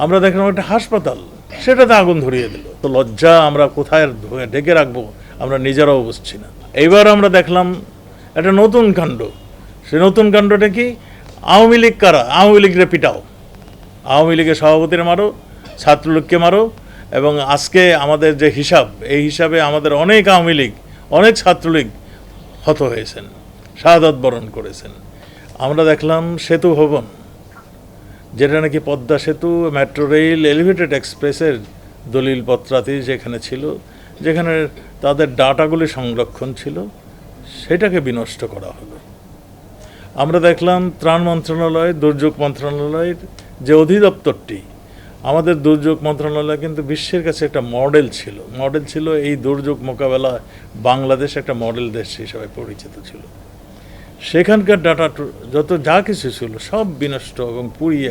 আমরা দেখলাম একটা হাসপাতাল, সেটাতে আগুন ধরিয়ে দিল। তো লজ্জা আমরা কোথায় ঢেকে রাখবো আমরা নিজেরাও বুঝছি না। এইবার আমরা দেখলাম একটা নতুন কাণ্ড। সে নতুন কাণ্ডটা কি? আওয়ামী লীগ কারা? আওয়ামী লীগরে পিটাও, আওয়ামী লীগের সভাপতিরা মারো, ছাত্রলীগকে মারো। এবং আজকে আমাদের যে হিসাব, এই হিসাবে আমাদের অনেক আওয়ামী লীগ, অনেক ছাত্রলীগ হত হয়েছেন, শাহাদাত বরণ করেছেন। আমরা দেখলাম সেতু ভবন, যেটা নাকি পদ্মা সেতু, মেট্রো রেল, এলিভেটেড এক্সপ্রেসের দলিলপত্রাদি যেখানে ছিল, যেখানে তাদের ডাটাগুলি সংরক্ষণ ছিল, সেটাকে বিনষ্ট করা হলো। আমরা দেখলাম ত্রাণ মন্ত্রণালয়, দুর্যোগ মন্ত্রণালয়ের যে অধিদপ্তরটি, আমাদের দুর্যোগ মন্ত্রণালয় কিন্তু বিশ্বের কাছে একটা মডেল ছিল। এই দুর্যোগ মোকাবেলা বাংলাদেশ একটা মডেল দেশ হিসাবে পরিচিত ছিল। সেখানকার ডাটা যত যা কিছু ছিল সব বিনষ্ট এবং পুড়িয়ে,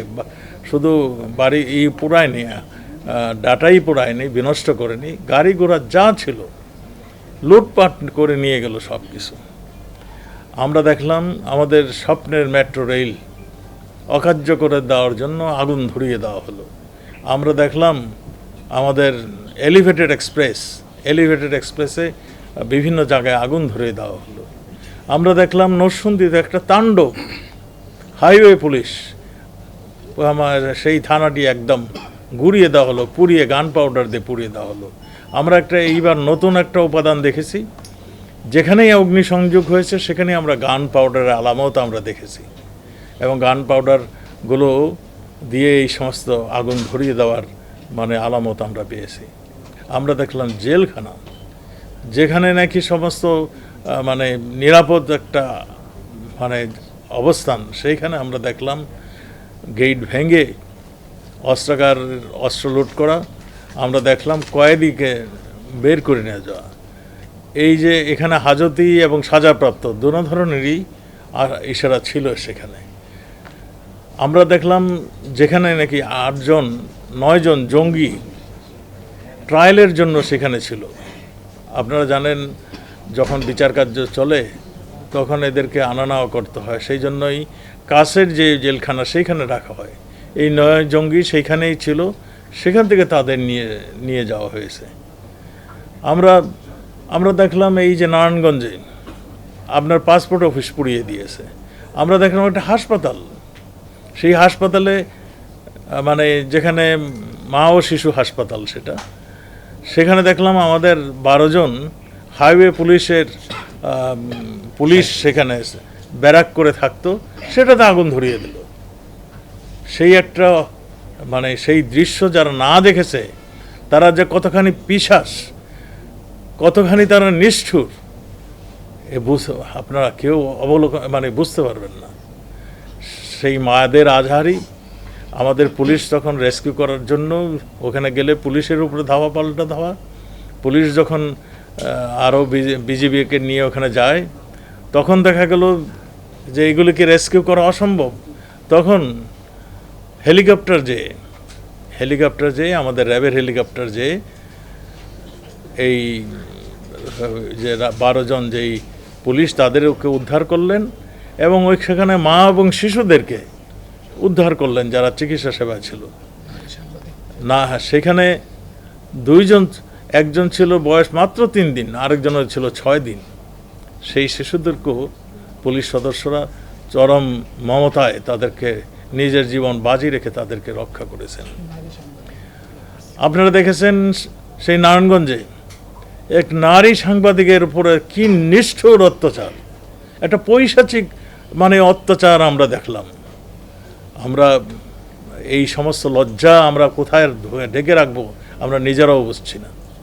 শুধু বাড়ি পোড়ায়নি, ডাটাই পোড়ায়নি, বিনষ্ট করেনি, গাড়ি ঘোড়া যা ছিল লুটপাট করে নিয়ে গেল সব কিছু। আমরা দেখলাম আমাদের স্বপ্নের মেট্রো রেল অকার্য করে দেওয়ার জন্য আগুন ধরিয়ে দেওয়া হলো। আমরা দেখলাম আমাদের এলিভেটেড এক্সপ্রেসে বিভিন্ন জায়গায় আগুন ধরিয়ে দেওয়া হলো। আমরা দেখলাম নরসিংদীতে একটা তাণ্ডব, হাইওয়ে পুলিশ আমার সেই থানাটি একদম গুড়িয়ে দেওয়া হলো, পুড়িয়ে গান পাউডার দিয়ে পুড়িয়ে দেওয়া হলো। আমরা এইবার নতুন একটা উপাদান দেখেছি, যেখানেই অগ্নিসংযোগ হয়েছে সেখানেই আমরা গান পাউডারের আলামত আমরা দেখেছি, এবং গান পাউডারগুলো দিয়ে এই সমস্ত আগুন ধরিয়ে দেওয়ার আলামত আমরা পেয়েছি। আমরা দেখলাম জেলখানা, যেখানে নাকি সমস্ত নিরাপদ একটা অবস্থান, সেইখানে আমরা দেখলাম গেট ভেঙে অস্ত্র লুট করা। আমরা দেখলাম কয়েদিকে বের করে নিয়ে যাওয়া। এই যে এখানে হাজতি এবং সাজাপ্রাপ্ত দুটো ধরনেরই ইশারা ছিল সেখানে। আমরা দেখলাম যেখানে নাকি 9 জন জঙ্গি ট্রায়ালের জন্য সেখানে ছিল। আপনারা জানেন, যখন বিচার কার্য চলে তখন এদেরকে আনা নেওয়া করতে হয়, সেই জন্যই কাছের যে জেলখানা সেইখানে রাখা হয়। এই 9 জঙ্গি সেইখানেই ছিল, সেখান থেকে তাদের নিয়ে যাওয়া হয়েছে। আমরা দেখলাম এই যে নারায়ণগঞ্জে আপনার পাসপোর্ট অফিস পুড়িয়ে দিয়েছে। আমরা দেখলাম একটা হাসপাতাল, সেই হাসপাতালে যেখানে মা ও শিশু হাসপাতাল, সেখানে দেখলাম আমাদের 12 জন হাইওয়ে পুলিশ সেখানে ব্যারাক করে থাকতো, সেটাতে আগুন ধরিয়ে দিল। সেই একটা সেই দৃশ্য যারা না দেখেছে তারা যে কতখানি পিশাচ, কতখানি তারা নিষ্ঠুর, আপনারা কেউ অবলোকন বুঝতে পারবেন না। সেই মায়েদের আজহারি আমাদের পুলিশ তখন রেস্কিউ করার জন্য ওখানে গেলে পুলিশের উপরে পাল্টা ধাওয়া। পুলিশ যখন আরও বিজিবিকে নিয়ে ওখানে যায়, তখন দেখা গেল যে এগুলিকে রেস্কিউ করা অসম্ভব। তখন হেলিকপ্টার যেয়ে আমাদের র্যাবের হেলিকপ্টার যেয়ে এই যে 12 জন যেই পুলিশ তাদেরকে উদ্ধার করলেন, এবং সেখানে মা এবং শিশুদেরকে উদ্ধার করলেন যারা চিকিৎসা সেবায় ছিল না। সেখানে 2 জন, একজন ছিল বয়স মাত্র 3 দিন, আরেকজনের ছিল 6 দিন। সেই শিশুদেরকেও পুলিশ সদস্যরা চরম মমতায় তাদেরকে নিজের জীবন বাজি রেখে তাদেরকে রক্ষা করেছেন। আপনারা দেখেছেন সেই নারায়ণগঞ্জে এক নারী সাংবাদিকের উপরে কি নিষ্ঠুর অত্যাচার, একটা পৈশাচিক অত্যাচার আমরা দেখলাম। আমরা এই সমস্ত লজ্জা আমরা কোথায় ঢেকে রাখবো আমরা নিজেরাও বুঝছি না।